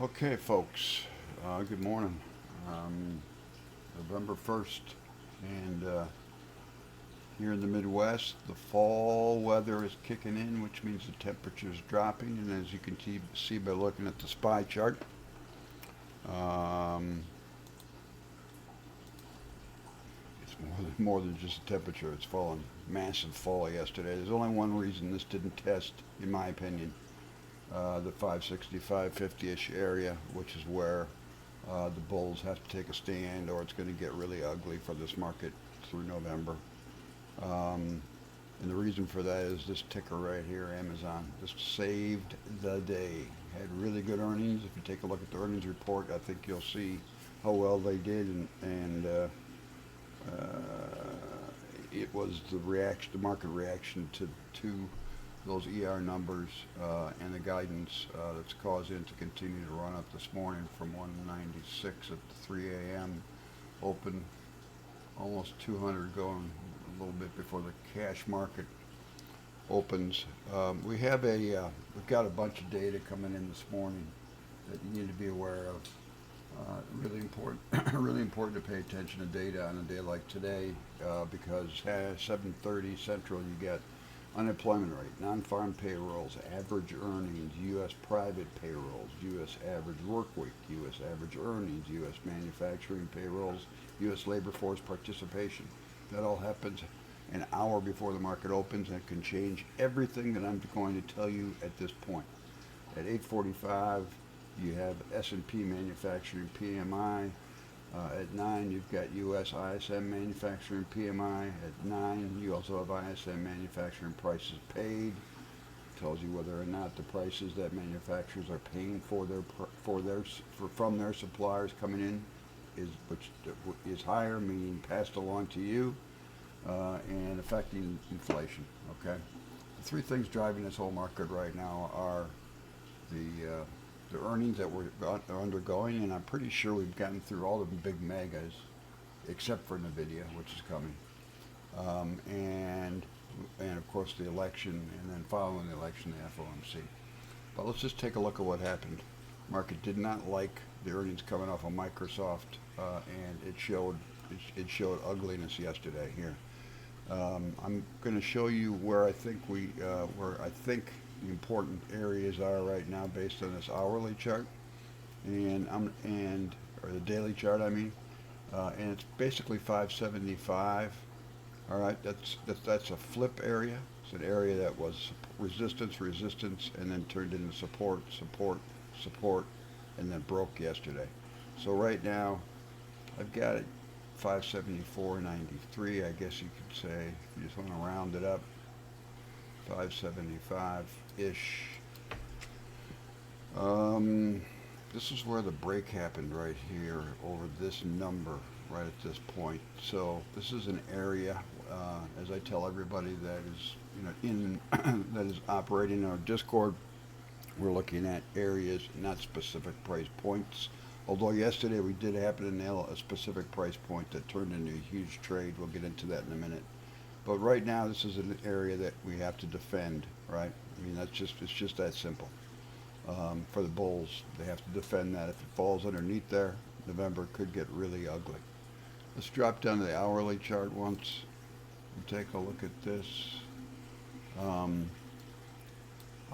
Okay, folks, good morning. Um, November 1st, and here in the Midwest, the fall weather is kicking in, which means the temperature is dropping. And as you can see by looking at the SPY chart, um, it's more than just the temperature. It's fallen massive fall yesterday. There's only one reason this didn't test, in my opinion, the 560, 550-ish area, which is where the bulls have to take a stand, or it's going to get really ugly for this market through November. Um, and the reason for that is this ticker right here, Amazon. This saved the day. Had really good earnings. If you take a look at the earnings report, I think you'll see how well they did, it was the market reaction to those numbers and the guidance that's caused it to continue to run up this morning from 196 at 3 a.m. open, almost 200 going a little bit before the cash market opens. We've got a bunch of data coming in this morning that you need to be aware of. Really important, really important to pay attention to data on a day like today because 7:30 Central you get unemployment rate, non-farm payrolls, average earnings, U.S. private payrolls, U.S. average work week, U.S. average earnings, U.S. manufacturing payrolls, U.S. labor force participation. That all happens an hour before the market opens and can change everything that I'm going to tell you at this point. At 8:45, you have S&P manufacturing PMI. At 9, you've got U.S. ISM manufacturing PMI. At 9, you also have ISM manufacturing prices paid. Tells you whether or not the prices that manufacturers are paying from their suppliers coming in which is higher, meaning passed along to you, and affecting inflation. Okay, the three things driving this whole market right now are the the earnings that we're undergoing, and I'm pretty sure we've gotten through all the big megas, except for Nvidia, which is coming, um, and and of course the election, and then following the election, the FOMC. But let's just take a look at what happened. Market did not like the earnings coming off of Microsoft, and it showed ugliness yesterday here. I'm going to show you where I think the important areas are right now based on this hourly chart and or the daily chart. I mean, and it's basically 575. All right, that's a flip area. It's an area that was resistance, and then turned into support, and then broke yesterday. So right now, I've got it 574.93. I guess you could say, if you just want to round it up, 575 ish. Um, this is where the break happened right here over this number right at this point. So this is an area, as I tell everybody that is in that is operating in our Discord. We're looking at areas, not specific price points. Although yesterday we did happen to nail a specific price point that turned into a huge trade. We'll get into that in a minute. But right now, this is an area that we have to defend, right? I mean, it's just that simple. For the bulls, they have to defend that. If it falls underneath there, November could get really ugly. Let's drop down to the hourly chart once and take a look at this. Um,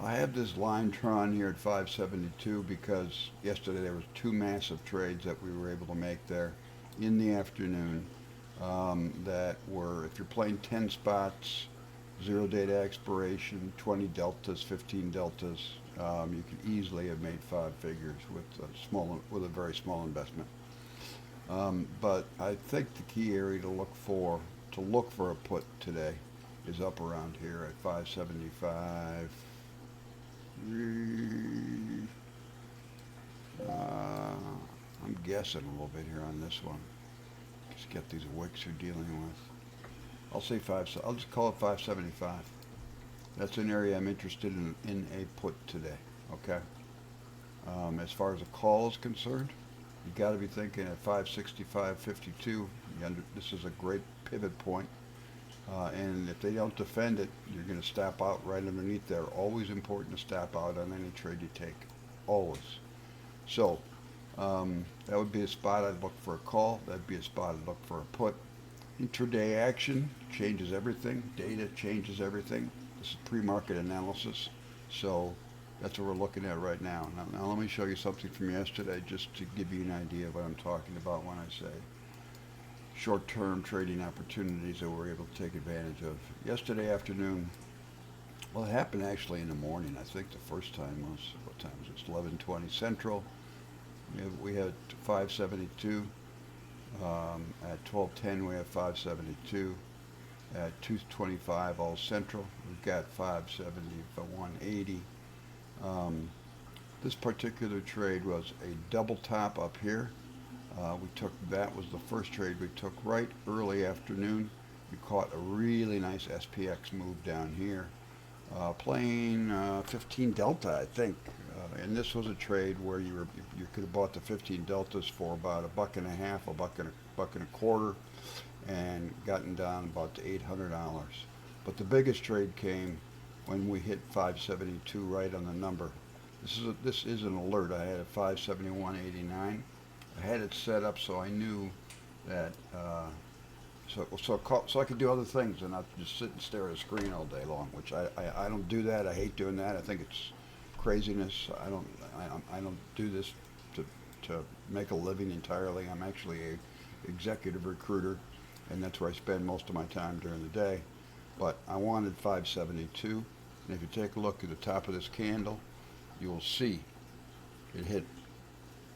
I have this line drawn here at 572 because yesterday there was two massive trades that we were able to make there in the afternoon that were, if you're playing 10 spots, zero data expiration, 20 deltas, 15 deltas, you could easily have made five figures with a very small investment. But I think the key area to look for a put today is up around here at 575. I'm guessing a little bit here on this one. Just get these wicks you're dealing with. I'll say five. I'll just call it 575. That's an area I'm interested in a put today. Okay. As far as a call is concerned, you got to be thinking at 565.52. This is a great pivot point. And if they don't defend it, you're going to stop out right underneath there. Always important to stop out on any trade you take. Always. So that would be a spot I'd look for a call. That'd be a spot I'd look for a put. Intraday action changes everything. Data changes everything. This is pre-market analysis. So that's what we're looking at right now. Now let me show you something from yesterday just to give you an idea of what I'm talking about when I say short-term trading opportunities that we're able to take advantage of. Yesterday afternoon, well, it happened actually in the morning. I think the first time was, what time was it? 11:20 Central. We had 572. At 12:10 we have 572. At 2:25 all Central we've got 570 for 180. This particular trade was a double top up here. That was the first trade we took right early afternoon. We caught a really nice SPX move down here, playing 15 delta, I think. And this was a trade where you could have bought the 15 deltas for about $1.50, $1.25, and gotten down about to $800. But the biggest trade came when we hit 572 right on the number. This is an alert. I had a 571.89. I had it set up so I knew that so I could do other things and not just sit and stare at a screen all day long, which I don't do that. I hate doing that. I think it's craziness. I don't do this to make a living entirely. I'm actually a executive recruiter, and that's where I spend most of my time during the day. But I wanted 572, and if you take a look at the top of this candle, you will see it hit.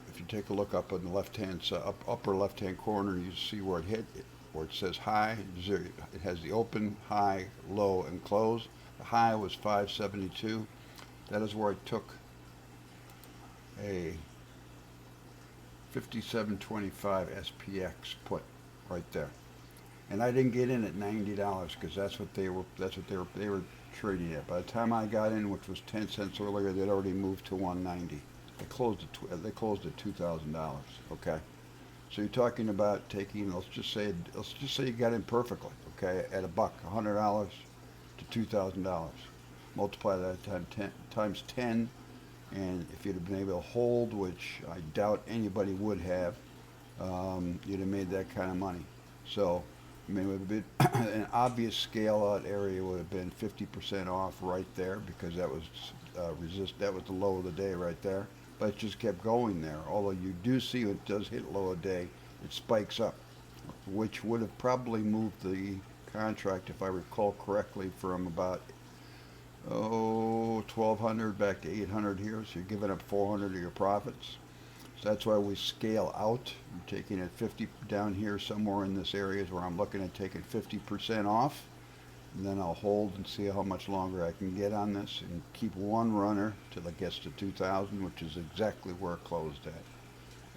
If you take a look up on the left-hand side, upper left-hand corner, you see where it hit, where it says high. It has the open, high, low, and close. The high was 572. That is where I took a 57.25 SPX put right there, and I didn't get in at $90 because that's what they were trading at. By the time I got in, which was 10 cents earlier, they'd already moved to 190. They closed at $2,000. Okay, so you're talking about taking, let's just say you got in perfectly. Okay, at $100 to $2,000. Multiply that times 10, and if you'd have been able to hold, which I doubt anybody would have, you'd have made that kind of money. So, I mean, it would have been an obvious scale out area would have been 50% off right there, because that was that was the low of the day right there. But it just kept going there. Although you do see it does hit low of the day, it spikes up, which would have probably moved the contract, if I recall correctly, from about 1,200 back to 800 here. So you're giving up 400 of your profits. So that's why we scale out. I'm taking it 50 down here somewhere in this area is where I'm looking at taking 50% off, and then I'll hold and see how much longer I can get on this and keep one runner till it gets to 2,000, which is exactly where it closed at.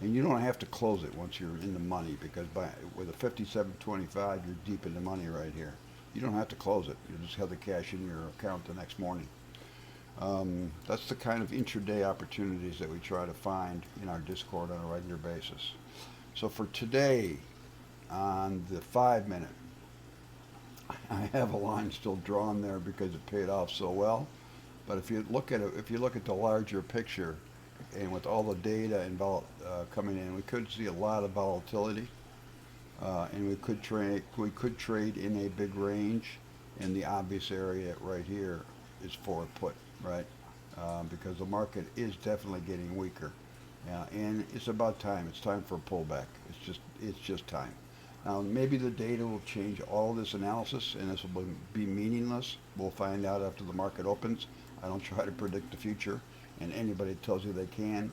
And you don't have to close it once you're in the money, because with a 57.25 you're deep in the money right here. You don't have to close it. You just have the cash in your account the next morning. That's the kind of intraday opportunities that we try to find in our Discord on a regular basis. So for today, on the 5-minute, I have a line still drawn there because it paid off so well. But if you look at it, if you look at the larger picture, and with all the data coming in, we could see a lot of volatility. And we could trade in a big range, and the obvious area right here is for a put, right? Because the market is definitely getting weaker, and it's about time. It's time for a pullback. It's just time. Now maybe the data will change all this analysis, and this will be meaningless. We'll find out after the market opens. I don't try to predict the future, and anybody that tells you they can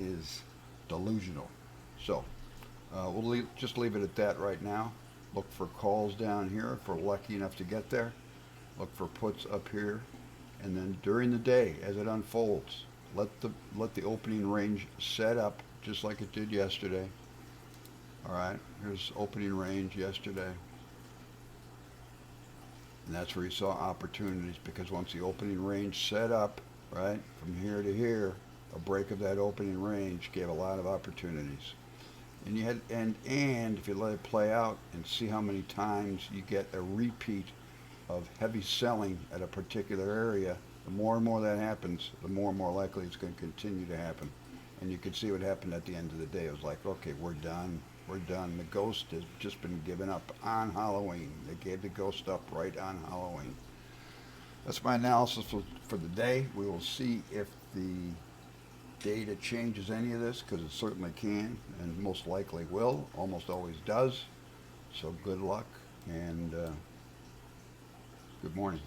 is delusional. So. We'll just leave it at that right now. Look for calls down here if we're lucky enough to get there. Look for puts up here, and then during the day as it unfolds, let the opening range set up just like it did yesterday. All right, here's opening range yesterday, and that's where you saw opportunities, because once the opening range set up, right, from here to here, a break of that opening range gave a lot of opportunities. And you had, and if you let it play out and see how many times you get a repeat of heavy selling at a particular area, the more and more that happens, the more and more likely it's going to continue to happen. And you could see what happened at the end of the day. It was like, okay, we're done. We're done. The ghost has just been given up on Halloween. They gave the ghost up right on Halloween. That's my analysis for the day. We will see if the data changes any of this, because it certainly can and most likely will, almost always does. So good luck and good morning.